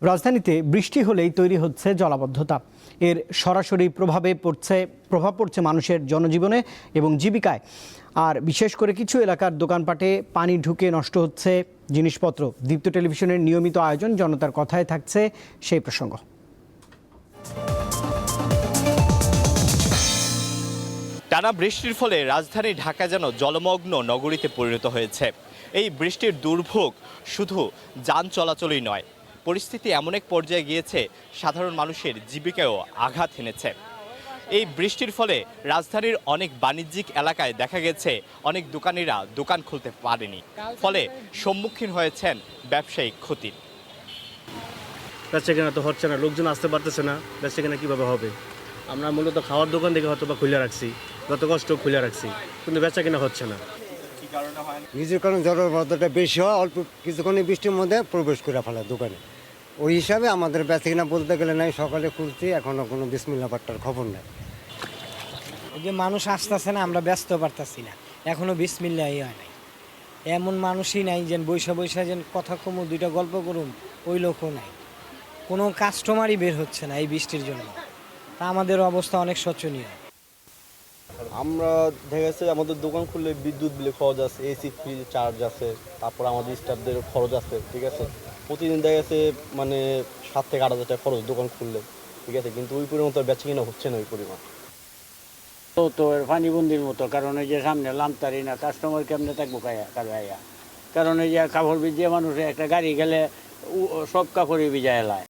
রাজধানীতে বৃষ্টি হলেই তৈরি হচ্ছে জলাবদ্ধতা। এর সরাসরি প্রভাব পড়ছে মানুষের জনজীবনে এবং জীবিকায়। আর বিশেষ করে কিছু এলাকার দোকানপাটে পানি ঢুকে নষ্ট হচ্ছে জিনিসপত্র। দীপ্ত টেলিভিশনের নিয়মিত আয়োজন জনতার কথায় থাকছে সেই প্রসঙ্গ। টানা বৃষ্টির ফলে রাজধানী ঢাকা যেন জলমগ্ন নগরীতে পরিণত হয়েছে। এই বৃষ্টির দুর্ভোগ শুধু যান চলাচলই নয়, পরিস্থিতি এমন এক পর্যায়ে গিয়েছে সাধারণ মানুষের জীবিকায়ও আঘাত এনেছে। এই বৃষ্টির ফলে রাজধানীর অনেক বাণিজ্যিক এলাকায় দেখা গেছে অনেক দোকানিরা দোকান খুলতে পারেনি, ফলে সম্মুখীন হয়েছেন ব্যবসায়িক ক্ষতির। বেচাকেনা তো হচ্ছে না, লোকজন আসতে পারতেছে না, বেচাকেনা কীভাবে হবে? আমরা মূলত খাওয়ার দোকান থেকে হয়তো বা খুলে রাখছি, যত কষ্ট খুলে রাখছি, কিন্তু বেচাকেনা হচ্ছে না। বৃষ্টির কারণে জলবদ্ধতা বেশি হয়, অল্প কিছুক্ষণে বৃষ্টির মধ্যে প্রবেশ করে ফেলে দোকানে। ওই হিসাবে আমাদের বেচাকেনা বলতে গেলে নাই, সকালে খুলছি, এখনও কোনো বিসমিল্লাহ পাট্টার খবর নেই। এই যে মানুষ আসতেছে না, আমরা ব্যস্ত পারতাছি না, এখনো বিসমিল্লাহ হয় নাই। এমন মানুষই নাই যে বৈশা যেন কথা কমু দুইটা গল্প করুন, ওই লোকও নাই। কোনো কাস্টমারই বের হচ্ছে না এই বৃষ্টির জন্য। তা আমাদের অবস্থা অনেক শোচনীয়। আমরা দেখা যাচ্ছে আমাদের দোকান খুললে বিদ্যুৎ বিলে খরচ আছে, এসি ফ্রিজ চার্জ আছে, তারপর আমাদের স্টাফদের খরচ আছে, ঠিক আছে। প্রতিদিন দেখা যাচ্ছে মানে 7 থেকে 8 হাজার টাকা খরচ দোকান খুললে, ঠিক আছে, কিন্তু ওই পরিমাণ তো বেচা কিনা হচ্ছে না ওই পরিমাণ। তো পানিবন্দির মতো, কারণ ওই যে সামনে লামতারি না, কাস্টমার কেমনে থাকবো কারণ ওই যে কাপড় ভিজিয়ে মানুষ একটা গাড়ি গেলে সব কাপড়ই ভিজায় এলায়।